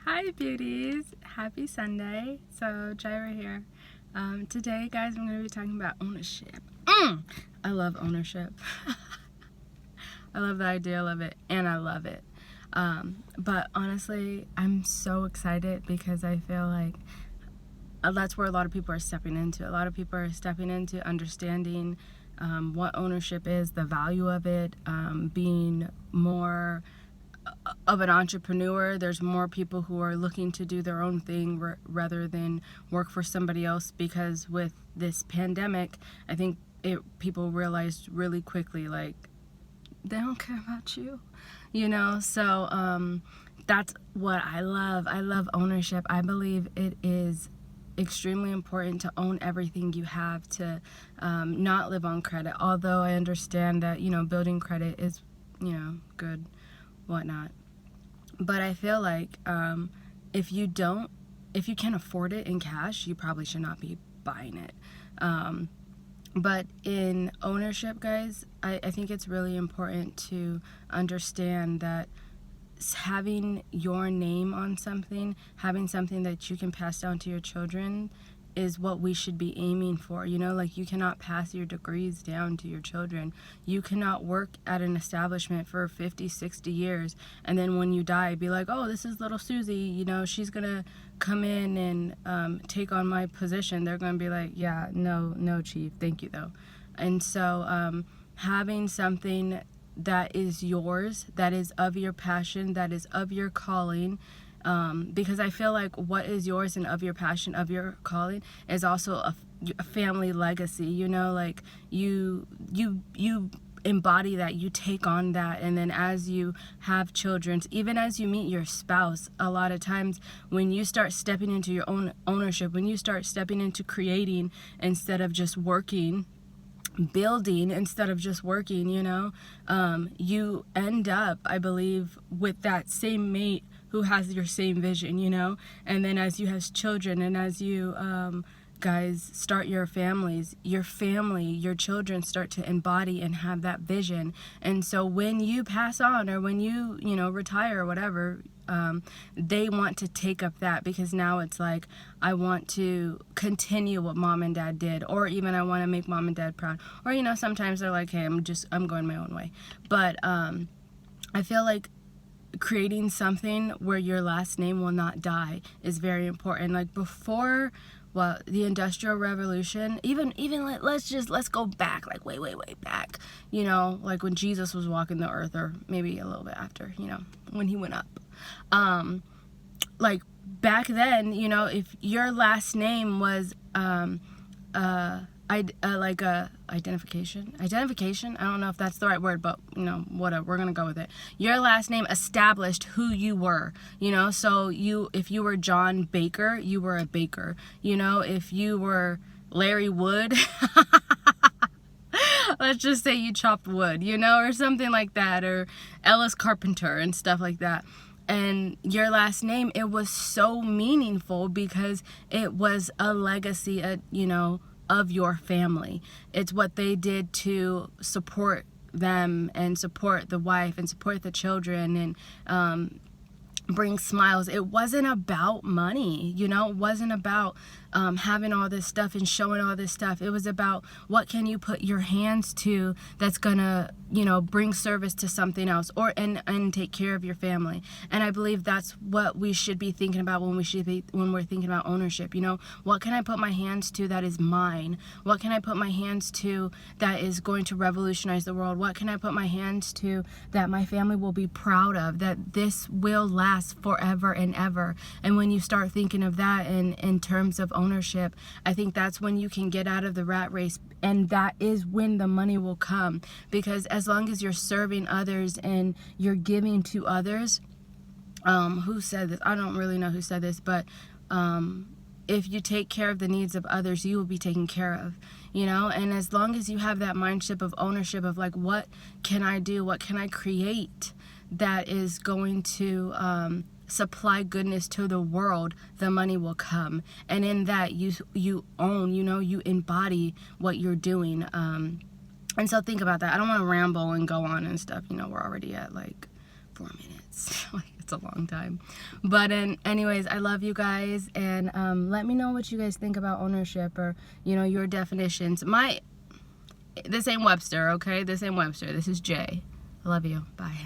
Hi beauties, happy Sunday. So Jireh here. Today guys, I'm going to be talking about ownership. I love ownership. I love the idea of it, and I love it. But honestly, I'm so excited because I feel like that's where a lot of people are stepping into. A lot of people are stepping into understanding what ownership is, the value of it, being more of an entrepreneur. There's more people who are looking to do their own thing rather than work for somebody else, because with this pandemic, I think people realized really quickly, like, they don't care about you, so that's what I love. I love ownership. I believe it is extremely important to own everything you have, to not live on credit, although I understand that building credit is good, whatnot. But I feel like if you can't afford it in cash, you probably should not be buying it. But in ownership, guys, I think it's really important to understand that having your name on something, having something that you can pass down to your children, is what we should be aiming for. Like, you cannot pass your degrees down to your children. You cannot work at an establishment for 50, 60 years and then when you die be like, oh, this is little Susie, she's gonna come in and take on my position. They're gonna be like, yeah, no chief, thank you though. And so having something that is yours, that is of your passion, that is of your calling, because I feel like what is yours and of your passion, of your calling, is also a family legacy. Like you embody that, you take on that, and then as you have children, even as you meet your spouse, a lot of times when you start stepping into your own ownership, when you start stepping into creating instead of just working, building instead of just working, you end up, I believe, with that same mate who has your same vision, and then as you have children, and as you guys start your families, your children start to embody and have that vision. And so when you pass on, or when you retire or whatever, they want to take up that, because now it's like, I want to continue what mom and dad did, or even I want to make mom and dad proud, or sometimes they're like, hey, I'm going my own way. But I feel like creating something where your last name will not die is very important. Like before, well, the Industrial Revolution, even let's go back, like way back, like when Jesus was walking the earth, or maybe a little bit after, when he went up. Like back then, if your last name was identification, I don't know if that's the right word, but whatever, we're gonna go with it. Your last name established who you were, so if you were John Baker, you were a baker. If you were Larry Wood, let's just say you chopped wood, or something like that, or Ellis Carpenter and stuff like that. And your last name, it was so meaningful because it was a legacy, of your family. It's what they did to support them and support the wife and support the children, and bring smiles. It wasn't about money, it wasn't about having all this stuff and showing all this stuff. It was about, what can you put your hands to that's gonna bring service to something else, or and take care of your family. And I believe that's what we should be thinking about when we're thinking about ownership. What can I put my hands to that is mine? What can I put my hands to that is going to revolutionize the world? What can I put my hands to that my family will be proud of, that this will last forever and ever? And when you start thinking of that in terms of ownership, I think that's when you can get out of the rat race, and that is when the money will come. Because as long as you're serving others and you're giving to others, who said this? I don't really know who said this, but if you take care of the needs of others, you will be taken care of, and as long as you have that mindset of ownership, of like, what can I do, what can I create that is going to supply goodness to the world, the money will come. And in that, you own, you embody what you're doing. And so think about that. I don't want to ramble and go on and stuff. We're already at like 4 minutes. Like, it's a long time. But anyways, I love you guys, and let me know what you guys think about ownership, or your definitions. This ain't Webster, okay? This ain't Webster. This is Jay. I love you. Bye.